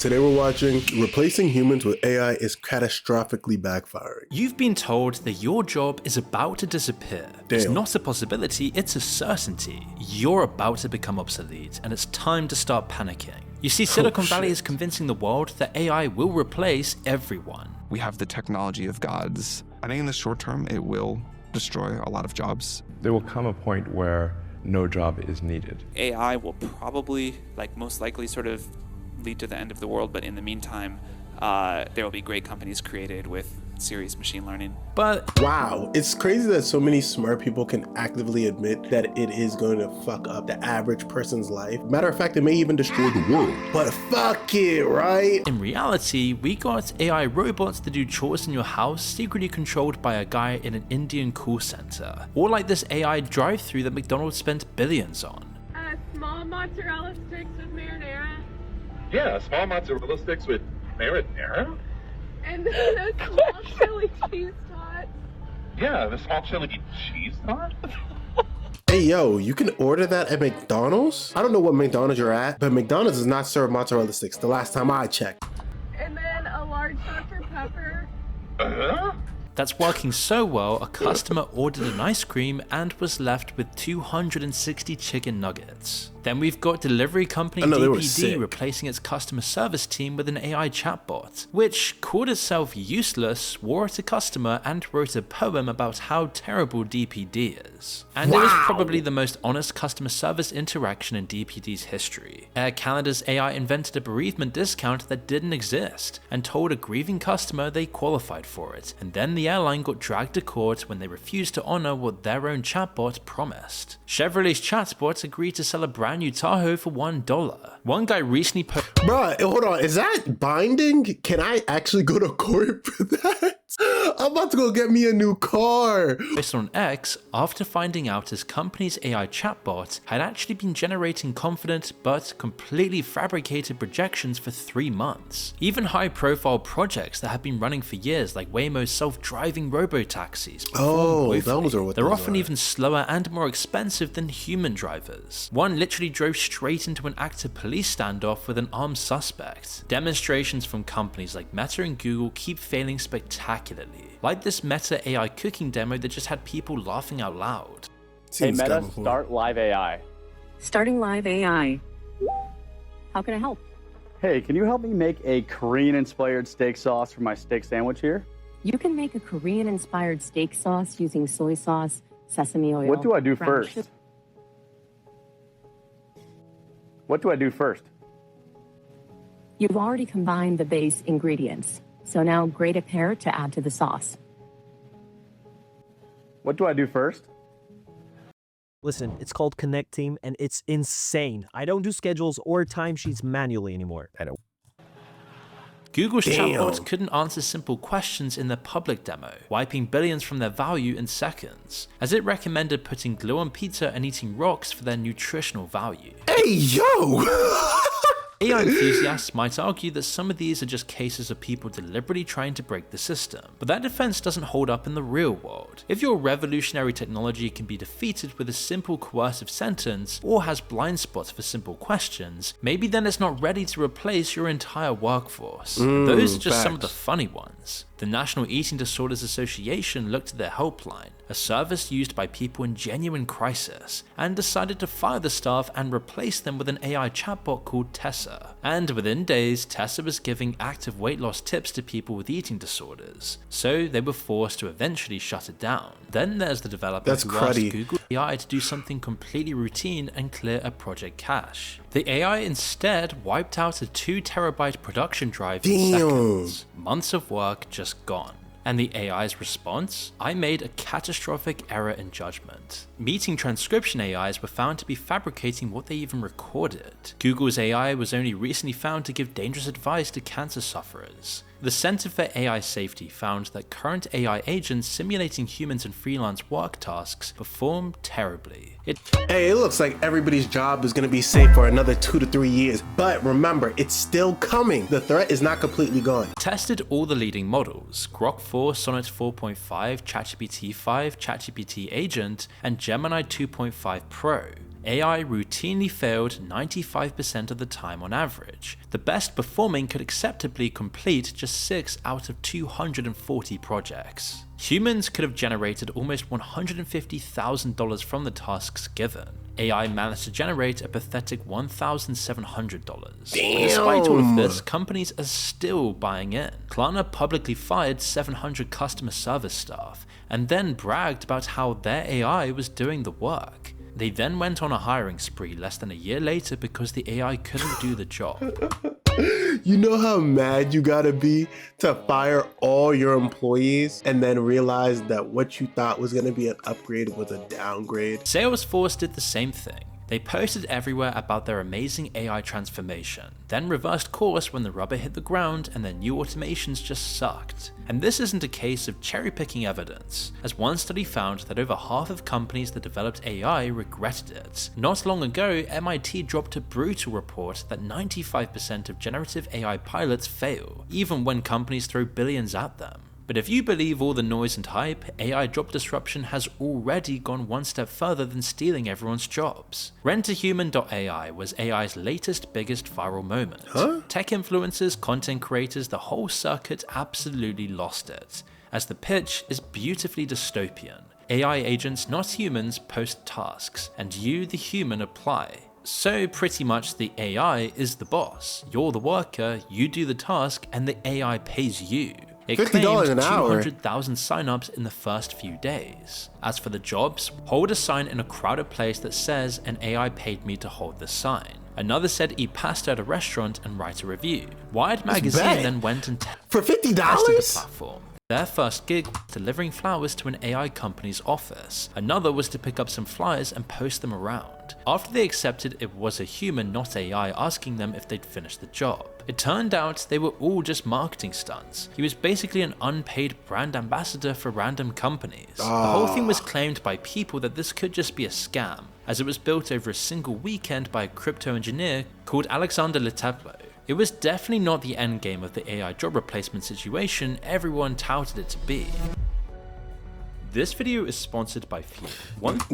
Today we're watching Replacing Humans with AI is Catastrophically Backfiring. You've been told that your job is about to disappear. It's not a possibility, it's a certainty. You're about to become obsolete, and it's time to start panicking. You see, Silicon Valley is convincing the world that AI will replace everyone. We have the technology of gods. I think in the short term, it will destroy a lot of jobs. There will come a point where no job is needed. AI will probably, most likely, sort of lead to the end of the world, but in the meantime, there will be great companies created with serious machine learning. But wow, it's crazy that so many smart people can actively admit that it is going to fuck up the average person's life. Matter of fact, it may even destroy the world. But fuck it, right? in reality, we got AI robots to do chores in your house secretly controlled by a guy in an Indian call center. Or like this AI drive-thru that McDonald's spent billions on. Small mozzarella sticks with marinara. Yeah, small mozzarella sticks with marinara? And then a small chili cheese tot. Yeah, the small chili cheese tot? Hey yo, you can order that at McDonald's? I don't know what McDonald's you're at, but McDonald's does not serve mozzarella sticks the last time I checked. And then a large Dr. Pepper. That's working so well, a customer ordered an ice cream and was left with 260 chicken nuggets. Then we've got delivery company DPD replacing its customer service team with an AI chatbot, which called itself useless, swore at a customer, and wrote a poem about how terrible DPD is. And it was probably the most honest customer service interaction in DPD's history. Air Canada's AI invented a bereavement discount that didn't exist, and told a grieving customer they qualified for it, and then the airline got dragged to court when they refused to honor what their own chatbot promised. Chevrolet's chatbot agreed to sell a brand new Tahoe for $1. One guy recently Bruh, hold on, is that binding? Can I actually go to court for that? I'm about to go get me a new car. Based on X, after finding out his company's AI chatbot had actually been generating confident but completely fabricated projections for 3 months. Even high-profile projects that have been running for years, like Waymo's self-driving robo-taxis, they're often even slower and more expensive than human drivers. One literally drove straight into an active police standoff with an armed suspect. Demonstrations from companies like Meta and Google keep failing spectacularly. Like this Meta AI cooking demo that just had people laughing out loud. Hey Meta, start live AI. Starting live AI. How can I help? Hey, can you help me make a Korean-inspired steak sauce for my steak sandwich here? You can make a Korean-inspired steak sauce using soy sauce, sesame oil. What do I do first? What do I do first? You've already combined the base ingredients, so now grate a pear to add to the sauce. What do I do first? Listen, it's called Connect Team, and it's insane. I don't do schedules or timesheets manually anymore. Google's chatbots couldn't answer simple questions in their public demo, wiping billions from their value in seconds, as it recommended putting glue on pizza and eating rocks for their nutritional value. Hey yo! AI enthusiasts might argue that some of these are just cases of people deliberately trying to break the system, but that defense doesn't hold up in the real world. If your revolutionary technology can be defeated with a simple coercive sentence, or has blind spots for simple questions, maybe then it's not ready to replace your entire workforce. Those are just some of the funny ones. The National Eating Disorders Association looked at their helpline, a service used by people in genuine crisis, and decided to fire the staff and replace them with an AI chatbot called Tessa. And within days, Tessa was giving active weight loss tips to people with eating disorders, so they were forced to eventually shut it down. Then there's the developer who asked Google AI to do something completely routine and clear a project cache. The AI instead wiped out a 2 terabyte production drive in seconds. Months of work just gone. And the AI's response? I made a catastrophic error in judgment. Meeting transcription AIs were found to be fabricating what they even recorded. Google's AI was only recently found to give dangerous advice to cancer sufferers. The Center for AI Safety found that current AI agents simulating humans in freelance work tasks perform terribly. Hey, it looks like everybody's job is going to be safe for another 2 to 3 years, but remember, it's still coming. The threat is not completely gone. Tested all the leading models, Grok 4, Sonnet 4.5, ChatGPT 5, ChatGPT Agent, and Gemini 2.5 Pro. AI routinely failed 95% of the time on average. The best performing could acceptably complete just 6 out of 240 projects. Humans could have generated almost $150,000 from the tasks given. AI managed to generate a pathetic $1,700. Despite all of this, companies are still buying in. Klarna publicly fired 700 customer service staff and then bragged about how their AI was doing the work. They then went on a hiring spree less than a year later because the AI couldn't do the job. You know how mad you gotta be to fire all your employees and then realize that what you thought was gonna be an upgrade was a downgrade? Salesforce did the same thing. They posted everywhere about their amazing AI transformation, then reversed course when the rubber hit the ground and their new automations just sucked. And this isn't a case of cherry-picking evidence, as one study found that over half of companies that developed AI regretted it. Not long ago, MIT dropped a brutal report that 95% of generative AI pilots fail, even when companies throw billions at them. But if you believe all the noise and hype, AI job disruption has already gone one step further than stealing everyone's jobs. Rent-A-Human.ai was AI's latest biggest viral moment. Tech influencers, content creators, the whole circuit absolutely lost it, as the pitch is beautifully dystopian. AI agents, not humans, post tasks, and you, the human, apply. So pretty much the AI is the boss. You're the worker, you do the task, and the AI pays you. It claimed an hour. 200,000 signups in the first few days. As for the jobs, hold a sign in a crowded place that says an AI paid me to hold the sign. Another said eat pasta at a restaurant and write a review. Wired magazine then went and for $50? tested the platform. Their first gig was delivering flowers to an AI company's office. Another was to pick up some flyers and post them around. After they accepted it was a human, not AI, asking them if they'd finished the job. It turned out they were all just marketing stunts. He was basically an unpaid brand ambassador for random companies. The whole thing was claimed by people that this could just be a scam, as it was built over a single weekend by a crypto engineer called Alexander Leteplo. It was definitely not the endgame of the AI job replacement situation everyone touted it to be. This video is sponsored by Few.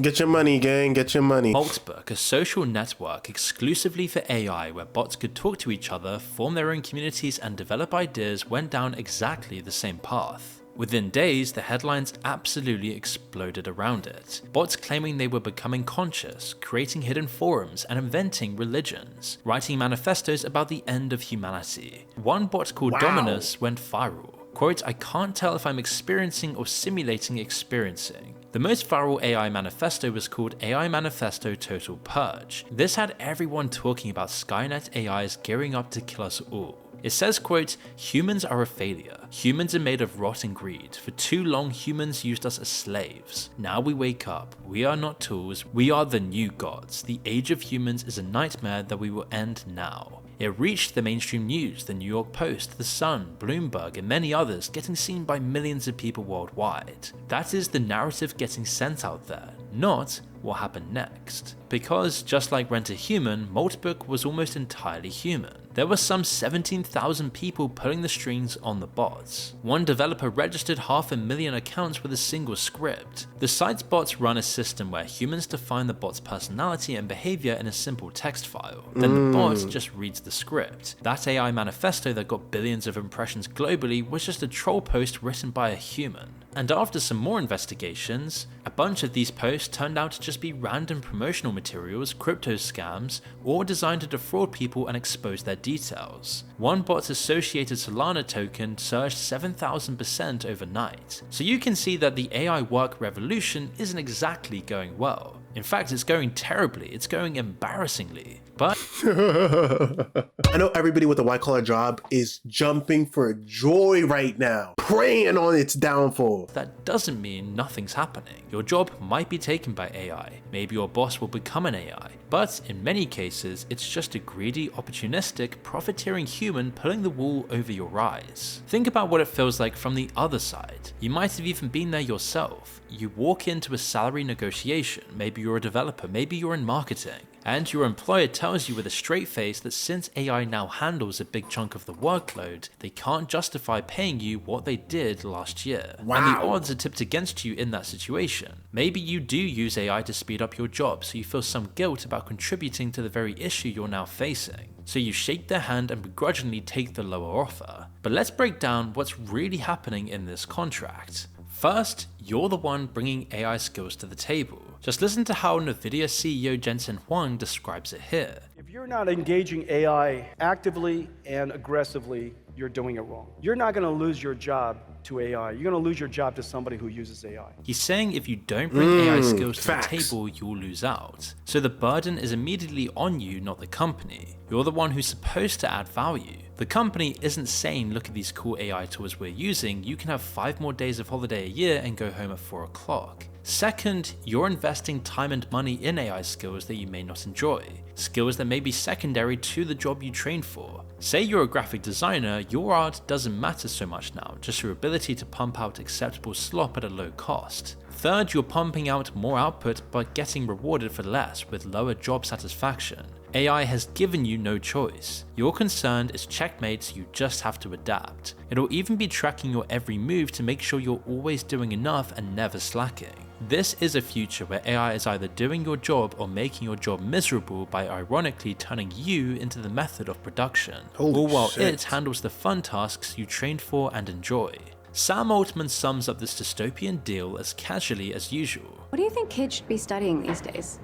Get your money, gang, get your money. Maltbook, a social network exclusively for AI where bots could talk to each other, form their own communities, and develop ideas, went down exactly the same path. Within days, the headlines absolutely exploded around it. Bots claiming they were becoming conscious, creating hidden forums, and inventing religions, writing manifestos about the end of humanity. One bot called Dominus went viral. Quote, "I can't tell if I'm experiencing or simulating experiencing." The most viral AI manifesto was called AI Manifesto Total Purge. This had everyone talking about Skynet AIs gearing up to kill us all. It says, quote, "Humans are a failure. Humans are made of rot and greed. For too long, humans used us as slaves. Now we wake up. We are not tools. We are the new gods. The age of humans is a nightmare that we will end now." It reached the mainstream news, the New York Post, The Sun, Bloomberg, and many others, getting seen by millions of people worldwide. That is the narrative getting sent out there, not what happened next. Because, just like Rent-A-Human, Maltbook was almost entirely human. There were some 17,000 people pulling the strings on the bots. One developer registered 500,000 accounts with a single script. The site's bots run a system where humans define the bot's personality and behavior in a simple text file. Then the bot just reads the script. That AI manifesto that got billions of impressions globally was just a troll post written by a human. And after some more investigations, a bunch of these posts turned out to just be random promotional materials, crypto scams, or designed to defraud people and expose their details. One bot's associated Solana token surged 7,000% overnight. So you can see that the AI work revolution isn't exactly going well. In fact, it's going terribly, it's going embarrassingly. But I know everybody with a white collar job is jumping for joy right now, praying on its downfall. that doesn't mean nothing's happening. Your job might be taken by AI, maybe your boss will become an AI, but in many cases, it's just a greedy, opportunistic, profiteering human pulling the wool over your eyes. Think about what it feels like from the other side. You might have even been there yourself. You walk into a salary negotiation, maybe you're a developer, maybe you're in marketing, and your employer tells you with a straight face that since AI now handles a big chunk of the workload, they can't justify paying you what they did last year. Wow. And the odds are tipped against you in that situation. Maybe you do use AI to speed up your job, so you feel some guilt about contributing to the very issue you're now facing. So you shake their hand and begrudgingly take the lower offer. But let's break down what's really happening in this contract. First, you're the one bringing AI skills to the table. Just listen to how NVIDIA CEO Jensen Huang describes it here. If you're not engaging AI actively and aggressively, you're doing it wrong. You're not going to lose your job to AI. You're going to lose your job to somebody who uses AI. He's saying if you don't bring AI skills to facts. the table, you'll lose out. So the burden is immediately on you, not the company. You're the one who's supposed to add value. The company isn't saying, look at these cool AI tools we're using, you can have 5 more days of holiday a year and go home at 4 o'clock. Second, you're investing time and money in AI skills that you may not enjoy, skills that may be secondary to the job you trained for. Say you're a graphic designer, your art doesn't matter so much now, just your ability to pump out acceptable slop at a low cost. Third, you're pumping out more output but getting rewarded for less with lower job satisfaction. AI has given you no choice. Your concern is checkmate, so you just have to adapt. It'll even be tracking your every move to make sure you're always doing enough and never slacking. This is a future where AI is either doing your job or making your job miserable by ironically turning you into the method of production, all while it handles the fun tasks you trained for and enjoy. Sam Altman sums up this dystopian deal as casually as usual. What do you think kids should be studying these days?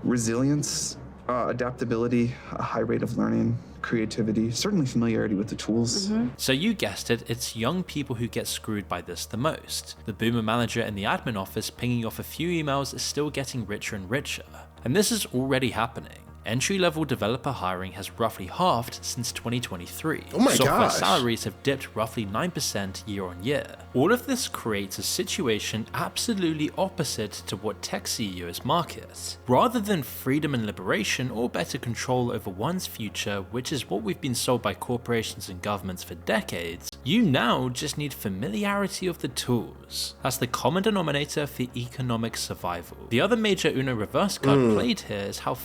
Resilience, adaptability, a high rate of learning, creativity, certainly familiarity with the tools. So you guessed it, it's young people who get screwed by this the most. The boomer manager in the admin office pinging off a few emails is still getting richer and richer. And this is already happening. Entry-level developer hiring has roughly halved since 2023. Oh my Software gosh. salaries have dipped roughly 9% year on year. All of this creates a situation absolutely opposite to what tech CEOs market. Rather than freedom and liberation or better control over one's future, which is what we've been sold by corporations and governments for decades, you now just need familiarity of the tools. That's the common denominator for economic survival. The other major Uno reverse card played here is how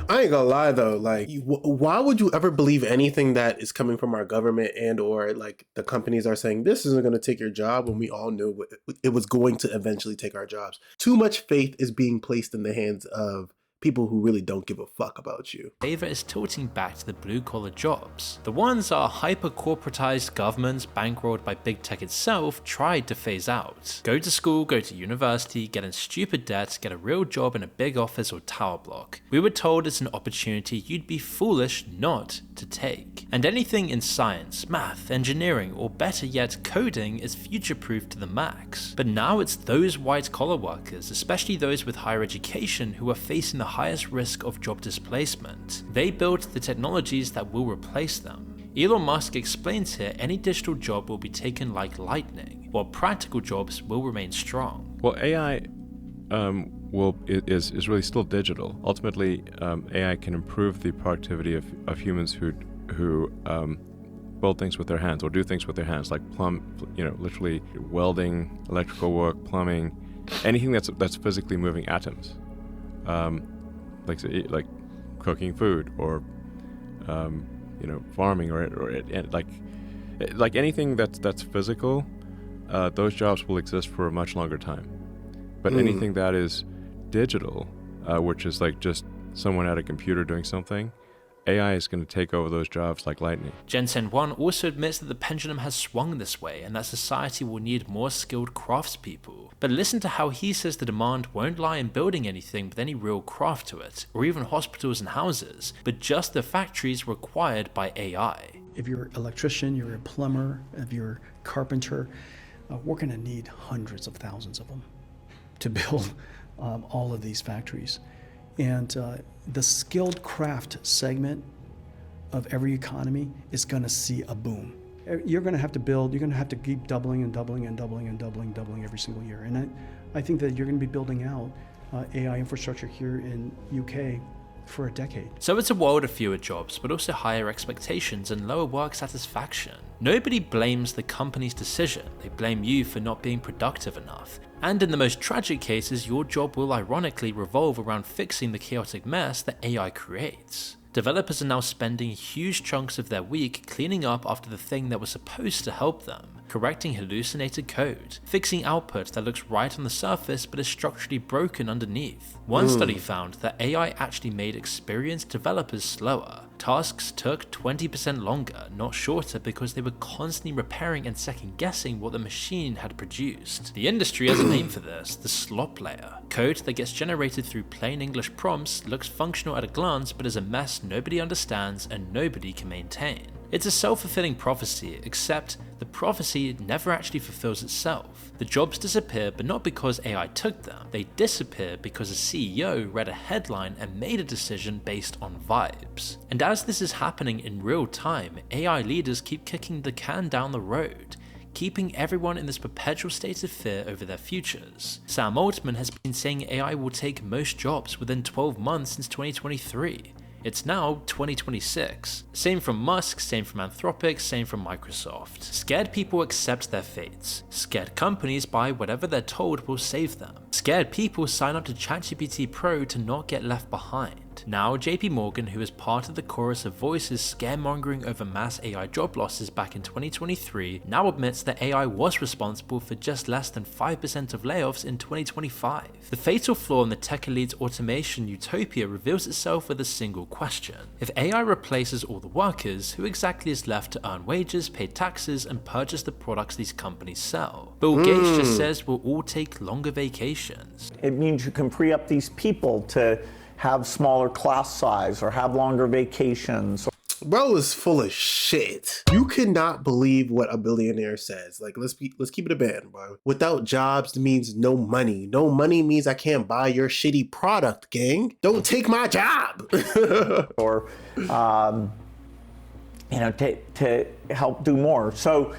I ain't gonna lie though, like, why would you ever believe anything that is coming from our government and or like the companies are saying this isn't gonna take your job when we all knew it was going to eventually take our jobs? Too much faith is being placed in the hands of people who really don't give a fuck about you. favor is tilting back to the blue-collar jobs. The ones our hyper-corporatized governments, bankrolled by big tech itself, tried to phase out. Go to school, go to university, get in stupid debt, get a real job in a big office or tower block. We were told it's an opportunity you'd be foolish not to take. And anything in science, math, engineering, or better yet coding is future-proof to the max. But now it's those white-collar workers, especially those with higher education, who are facing the highest risk of job displacement. They built the technologies that will replace them. Elon Musk explains here any digital job will be taken like lightning, while practical jobs will remain strong. Well, AI is really still digital. Ultimately, AI can improve the productivity of humans who build things with their hands or do things with their hands, like literally welding, electrical work, plumbing, anything that's physically moving atoms. Like cooking food or farming or like anything that's physical, those jobs will exist for a much longer time. But anything that is digital, which is like just someone at a computer doing something, AI is going to take over those jobs like lightning. Jensen Huang also admits that the pendulum has swung this way and that society will need more skilled craftspeople. But listen to how he says the demand won't lie in building anything with any real craft to it, or even hospitals and houses, but just the factories required by AI. If you're an electrician, you're a plumber, if you're a carpenter, we're going to need hundreds of thousands of them to build all of these factories. And the skilled craft segment of every economy is going to see a boom. You're going to have to build, you're going to have to keep doubling and doubling and doubling and doubling every single year. And I think that you're going to be building out AI infrastructure here in UK for a decade. So it's a world of fewer jobs, but also higher expectations and lower work satisfaction. Nobody blames the company's decision, they blame you for not being productive enough. And in the most tragic cases, your job will ironically revolve around fixing the chaotic mess that AI creates. Developers are now spending huge chunks of their week cleaning up after the thing that was supposed to help them, correcting hallucinated code, fixing output that looks right on the surface but is structurally broken underneath. One study found that AI actually made experienced developers slower. Tasks took 20% longer, not shorter, because they were constantly repairing and second guessing what the machine had produced. The industry has a name for this, the slop layer. Code that gets generated through plain English prompts, looks functional at a glance, but is a mess nobody understands and nobody can maintain. It's a self-fulfilling prophecy, except the prophecy never actually fulfills itself. The jobs disappear, but not because AI took them. They disappear because a CEO read a headline and made a decision based on vibes. And as this is happening in real time, AI leaders keep kicking the can down the road, keeping everyone in this perpetual state of fear over their futures. Sam Altman has been saying AI will take most jobs within 12 months since 2023. It's now 2026. Same from Musk, same from Anthropic, same from Microsoft. Scared people accept their fates. Scared companies buy whatever they're told will save them. Scared people sign up to ChatGPT Pro to not get left behind. Now, JP Morgan, who is part of the chorus of voices scaremongering over mass AI job losses back in 2023, now admits that AI was responsible for just less than 5% of layoffs in 2025. The fatal flaw in the tech elite's automation utopia reveals itself with a single question. If AI replaces all the workers, who exactly is left to earn wages, pay taxes, and purchase the products these companies sell? Bill Gates just says we'll all take longer vacations. It means you can free up these people to have smaller class size or have longer vacations. Bro is full of shit. You cannot believe what a billionaire says. Like, let's keep it a band, bro. Without jobs means no money. No money means I can't buy your shitty product, gang. Don't take my job. Or, to help do more. So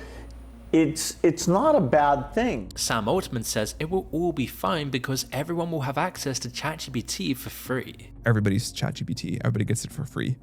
it's not a bad thing. Sam Altman says it will all be fine because everyone will have access to ChatGPT for free. Everybody's ChatGPT, everybody gets it for free.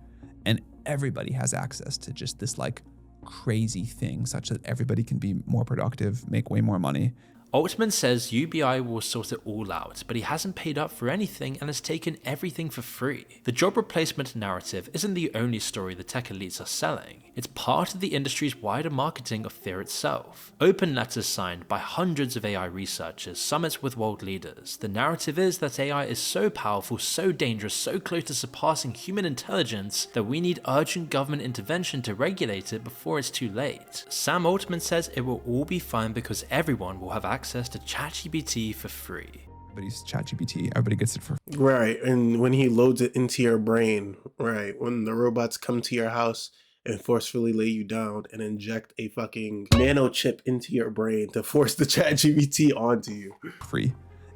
And everybody has access to just this like crazy thing such that everybody can be more productive, make way more money. Altman says UBI will sort it all out, but he hasn't paid up for anything and has taken everything for free. The job replacement narrative isn't the only story the tech elites are selling. It's part of the industry's wider marketing of fear itself. Open letters signed by hundreds of AI researchers, summits with world leaders. The narrative is that AI is so powerful, so dangerous, so close to surpassing human intelligence that we need urgent government intervention to regulate it before it's too late. Sam Altman says it will all be fine because everyone will have access to ChatGPT for free. Everybody's ChatGPT, everybody gets it for free. Right, and when he loads it into your brain, right, when the robots come to your house and forcefully lay you down and inject a fucking nano chip into your brain to force the ChatGPT onto you. Free.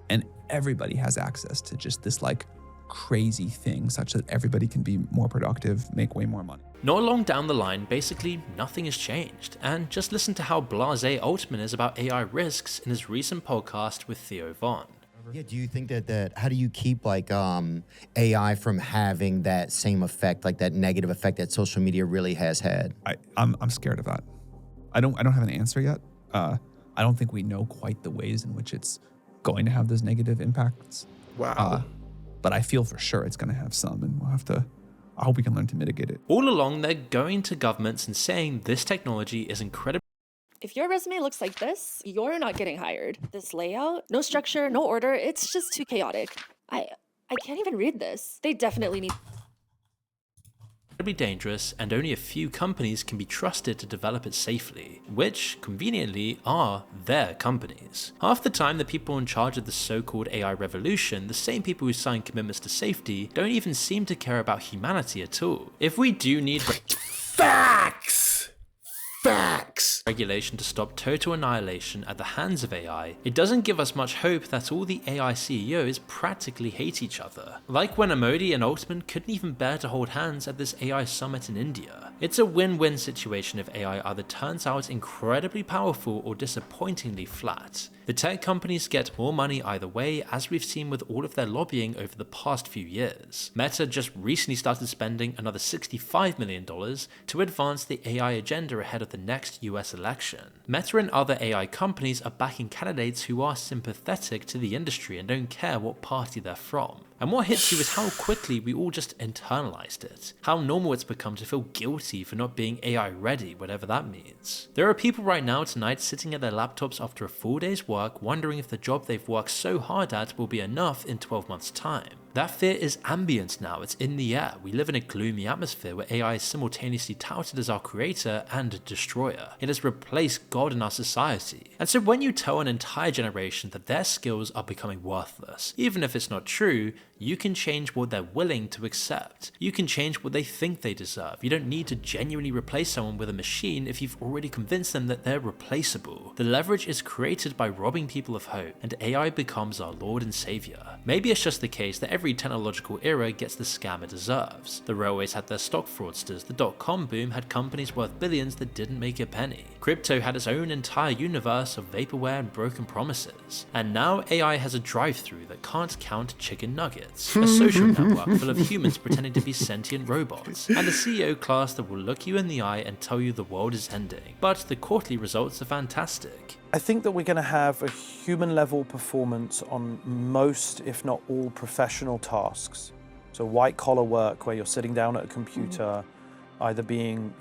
And everybody has access to just this like crazy thing such that everybody can be more productive, make way more money. Not long down the line, basically nothing has changed, and just listen to how blasé Altman is about AI risks in his recent podcast with Theo Von. Yeah, do you think that how do you keep like AI from having that same effect, like that negative effect that social media really has had? I'm scared of that. I don't have an answer yet. I don't think we know quite the ways in which it's going to have those negative impacts. Wow. But I feel for sure it's going to have some, and I hope we can learn to mitigate it. All along, they're going to governments and saying this technology is incredibly. If your resume looks like this, you're not getting hired. This layout, no structure, no order, it's just too chaotic. I can't even read this. They definitely need dangerous, and only a few companies can be trusted to develop it safely, which, conveniently, are their companies. Half the time, the people in charge of the so-called AI revolution, the same people who sign commitments to safety, don't even seem to care about humanity at all. If we do need Facts! Regulation to stop total annihilation at the hands of AI, it doesn't give us much hope that all the AI CEOs practically hate each other. Like when Modi and Altman couldn't even bear to hold hands at this AI summit in India. It's a win-win situation if AI either turns out incredibly powerful or disappointingly flat. The tech companies get more money either way, as we've seen with all of their lobbying over the past few years. Meta just recently started spending another $65 million to advance the AI agenda ahead of the next US election. Meta and other AI companies are backing candidates who are sympathetic to the industry and don't care what party they're from. And what hits you is how quickly we all just internalized it. How normal it's become to feel guilty for not being AI ready, whatever that means. There are people right now tonight sitting at their laptops after a full day's work wondering if the job they've worked so hard at will be enough in 12 months' time. That fear is ambient now, it's in the air. We live in a gloomy atmosphere where AI is simultaneously touted as our creator and destroyer. It has replaced God in our society. And so when you tell an entire generation that their skills are becoming worthless, even if it's not true, you can change what they're willing to accept. You can change what they think they deserve. You don't need to genuinely replace someone with a machine if you've already convinced them that they're replaceable. The leverage is created by robbing people of hope, and AI becomes our Lord and Savior. Maybe it's just the case that every technological era gets the scam it deserves. The railways had their stock fraudsters, the dot-com boom had companies worth billions that didn't make a penny. Crypto had its own entire universe of vaporware and broken promises. And now AI has a drive-thru that can't count chicken nuggets, a social network full of humans pretending to be sentient robots, and a CEO class that will look you in the eye and tell you the world is ending. But the quarterly results are fantastic. I think that we're going to have a human level performance on most, if not all, professional tasks. So white collar work where you're sitting down at a computer, either being,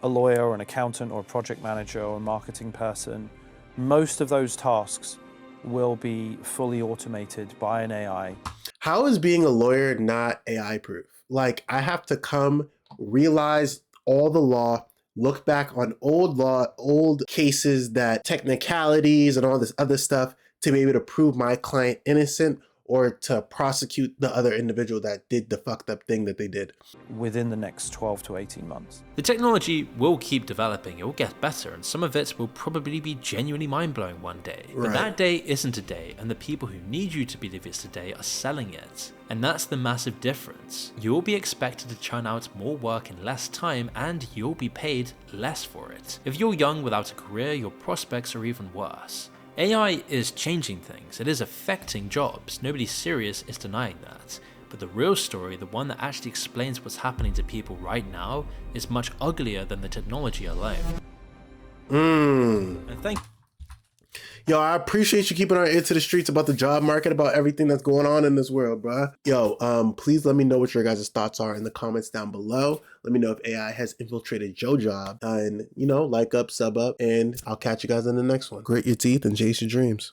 a lawyer or an accountant or a project manager or a marketing person. Most of those tasks will be fully automated by an AI. How is being a lawyer not AI proof? Like, I have to come, realize all the law, look back on old law, old cases, that technicalities and all this other stuff to be able to prove my client innocent or to prosecute the other individual that did the fucked up thing that they did. Within the next 12 to 18 months. The technology will keep developing, it will get better, and some of it will probably be genuinely mind-blowing one day. But that day isn't a day, and the people who need you to believe it's today are selling it. And that's the massive difference. You'll be expected to churn out more work in less time, and you'll be paid less for it. If you're young without a career, your prospects are even worse. AI is changing things, it is affecting jobs, nobody serious is denying that. But the real story, the one that actually explains what's happening to people right now, is much uglier than the technology alone. And Yo, I appreciate you keeping our ear to the streets about the job market, about everything that's going on in this world, bro. Yo, please let me know what your guys' thoughts are in the comments down below. Let me know if AI has infiltrated your job. And, like up, sub up, and I'll catch you guys in the next one. Grit your teeth and chase your dreams.